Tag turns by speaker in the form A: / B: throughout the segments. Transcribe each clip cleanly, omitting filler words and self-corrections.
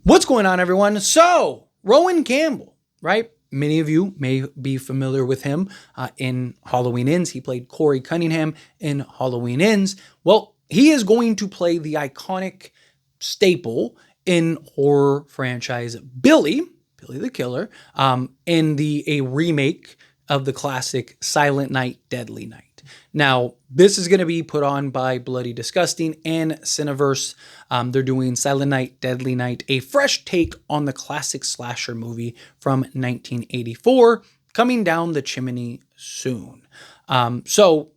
A: What's going on, everyone? So, Rohan Cambell, right? Many of you may be familiar with him in Halloween Ends. He played Corey Cunningham in Halloween Ends. Well, he is going to play the iconic staple in horror franchise Billy the Killer, in a remake of the classic Silent Night, Deadly Night. Now, this is going to be put on by Bloody Disgusting and Cineverse. They're doing Silent Night, Deadly Night, a fresh take on the classic slasher movie from 1984, coming down the chimney soon. So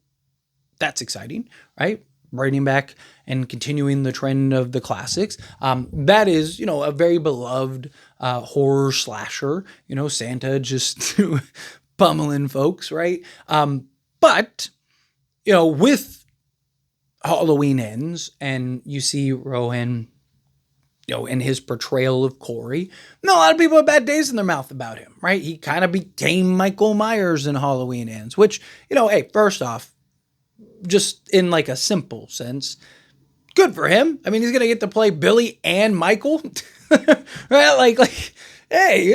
A: that's exciting, right? Bringing back and continuing the trend of the classics. That is, a very beloved horror slasher. Santa just pummeling folks, right? But with Halloween Ends, and you see Rohan, in his portrayal of Corey, a lot of people have bad taste in their mouth about him, right? He kind of became Michael Myers in Halloween Ends, which, hey, first off, just in like a simple sense, good for him. I mean, he's gonna get to play Billy and Michael, right? Like, hey,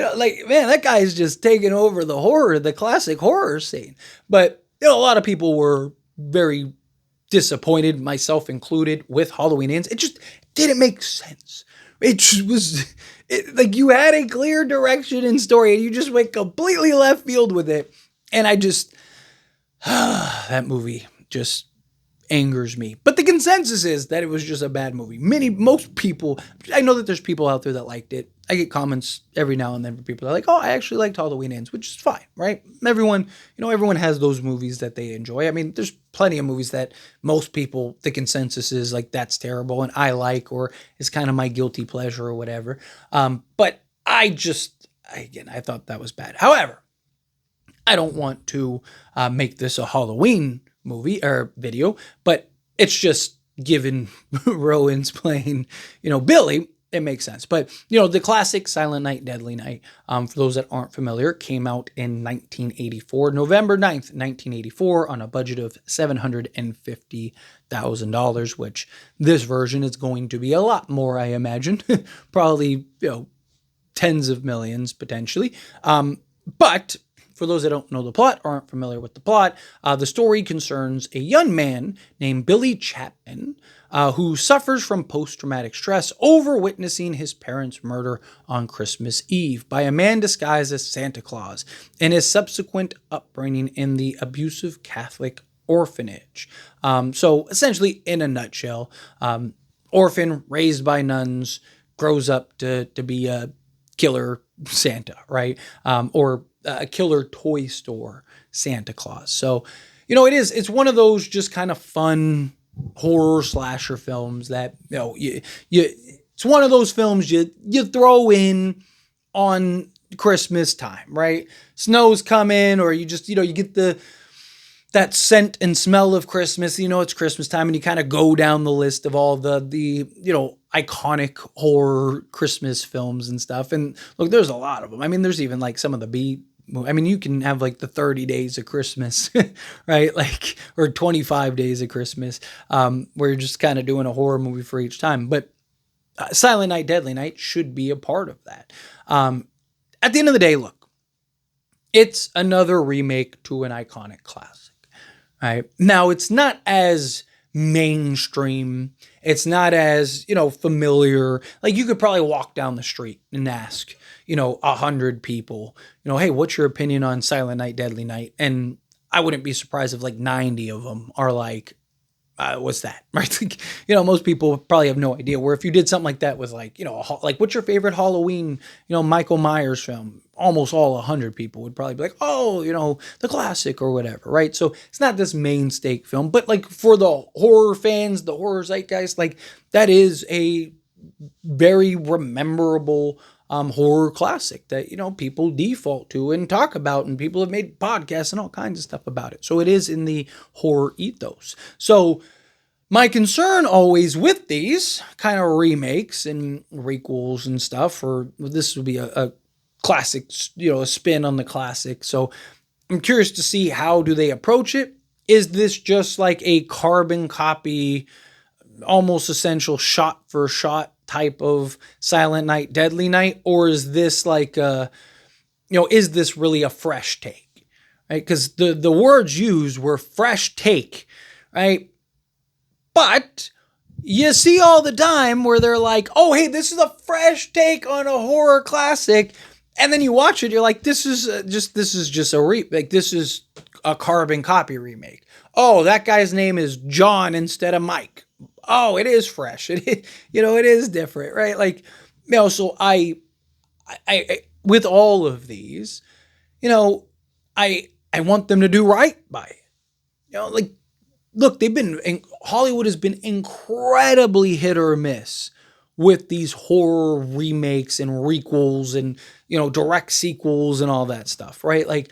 A: man, that guy's just taking over the classic horror scene. But a lot of people were very disappointed, myself included, with Halloween Ends. It just didn't make sense. It just was like you had a clear direction and story, and you just went completely left field with it. And I just that movie just angers me. But the consensus is that it was just a bad movie. Most people, I know that there's people out there that liked it. I get comments every now and then from people that are like, oh, I actually liked Halloween Ends, which is fine, right? Everyone has those movies that they enjoy. I mean, there's plenty of movies that most people, the consensus is like, that's terrible, and I like, or it's kind of my guilty pleasure or whatever. But I thought that was bad. However, I don't want to make this a Halloween movie or video, but it's just given Rowan's playing, Billy, it makes sense. But, the classic Silent Night, Deadly Night, for those that aren't familiar, came out in 1984, November 9th, 1984, on a budget of $750,000, which this version is going to be a lot more, I imagine. Probably, tens of millions potentially. But for those that don't know the plot or aren't familiar with the plot, the story concerns a young man named Billy Chapman who suffers from post-traumatic stress over witnessing his parents' murder on Christmas Eve by a man disguised as Santa Claus and his subsequent upbringing in the abusive Catholic orphanage. So essentially, in a nutshell, orphan raised by nuns grows up to be a killer Santa, right? Or a killer toy store Santa Claus. So, it's one of those just kind of fun horror slasher films that, it's one of those films you throw in on Christmas time, right? Snow's coming, or you just, you get that scent and smell of Christmas, it's Christmas time, and you kind of go down the list of all the iconic horror Christmas films and stuff. And look, there's a lot of them. I mean, there's even like some of the you can have like the 30 days of Christmas, right? Like, or 25 days of Christmas, where you're just kind of doing a horror movie for each time. But Silent Night, Deadly Night should be a part of that. At the end of the day, look, it's another remake to an iconic classic, right? Now, it's not as mainstream. It's not as, familiar. Like, you could probably walk down the street and ask, 100 people, hey, what's your opinion on Silent Night, Deadly Night? And I wouldn't be surprised if like 90 of them are like, what's that? Right? Like, most people probably have no idea. Where if you did something like that with like, like what's your favorite Halloween, Michael Myers film? Almost all 100 people would probably be like, oh, the classic or whatever, right? So it's not this mainstay film, but like for the horror fans, the horror zeitgeist, like that is a very memorable horror classic that, people default to and talk about, and people have made podcasts and all kinds of stuff about it. So it is in the horror ethos. So my concern always with these kind of remakes and requels and stuff, or this would be a classic, a spin on the classic. So I'm curious to see, how do they approach it? Is this just like a carbon copy, almost essential shot for shot type of Silent Night, Deadly Night, or is this like is this really a fresh take, right? Because the words used were fresh take, right? But you see all the time where they're like, oh, hey, this is a fresh take on a horror classic. And then you watch it, you're like, this is just this is a carbon copy remake. Oh, that guy's name is John instead of Mike. Oh, it is fresh. It is, it is different, right? Like, so I with all of these, I want them to do right by it. Like, look, Hollywood has been incredibly hit or miss with these horror remakes and requels and, direct sequels and all that stuff, right? Like,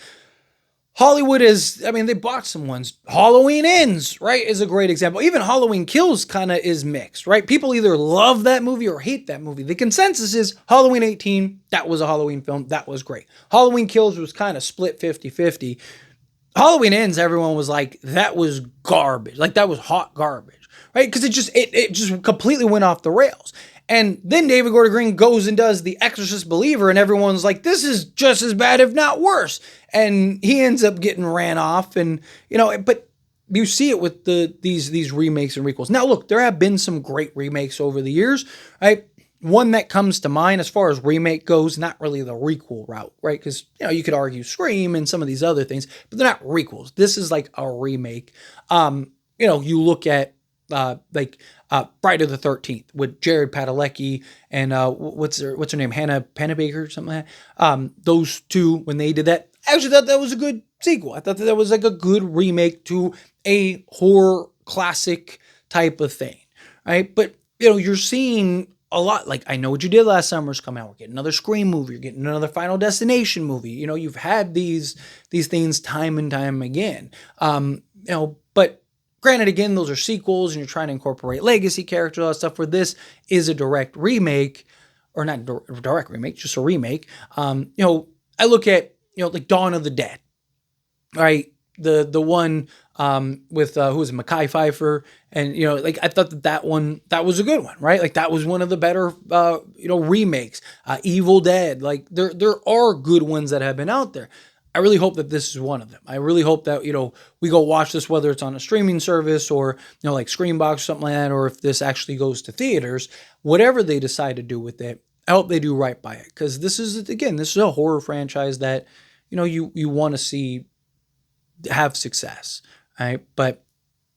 A: Hollywood they bought some ones. Halloween Ends, right, is a great example. Even Halloween Kills kind of is mixed, right? People either love that movie or hate that movie. The consensus is Halloween 18, that was a Halloween film, that was great. Halloween Kills was kind of split 50-50. Halloween Ends, everyone was like, that was garbage. Like, that was hot garbage, right? Because it just completely went off the rails. And then David Gordon Green goes and does The Exorcist Believer, and everyone's like, this is just as bad, if not worse. And he ends up getting ran off, and, but you see it with these remakes and requels. Now, look, there have been some great remakes over the years, right? One that comes to mind as far as remake goes, not really the requel route, right? Because, you could argue Scream and some of these other things, but they're not requels. This is like a remake. You look at Friday the 13th with Jared Padalecki and what's her name? Hannah Baker or something like that. Those two, when they did that, I actually thought that was a good sequel. I thought that was like a good remake to a horror classic type of thing, right? But, you're seeing a lot, like I Know What You Did Last Summer's come out. We're getting another Scream movie. You're getting another Final Destination movie. You've had these things time and time again. But granted, again, those are sequels and you're trying to incorporate legacy characters, all that stuff, where this is a direct remake, or not a direct remake, just a remake. I look at, like Dawn of the Dead, right? The one with who was it, Mekhi Phifer, and I thought that one, that was a good one, right? Like, that was one of the better remakes. Evil Dead, like there are good ones that have been out there. I really hope that this is one of them. I really hope that we go watch this, whether it's on a streaming service or like Screenbox or something like that, or if this actually goes to theaters. Whatever they decide to do with it, I hope they do right by it, because this is a horror franchise that you want to see have success, right? But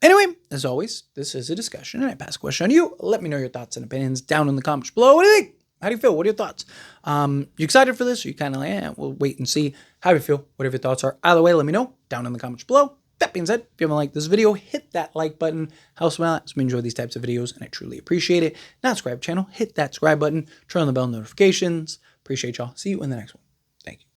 A: anyway, as always, this is a discussion, and I pass a question on you. Let me know your thoughts and opinions down in the comments below. What do you think? How do you feel? What are your thoughts? You excited for this? Or you kind of like, we'll wait and see. How do you feel? Whatever your thoughts are. Either way, let me know down in the comments below. That being said, if you haven't liked this video, hit that like button. Helps me out. We enjoy these types of videos, and I truly appreciate it. Not subscribe to the channel, hit that subscribe button. Turn on the bell notifications. Appreciate y'all. See you in the next one. Thank you.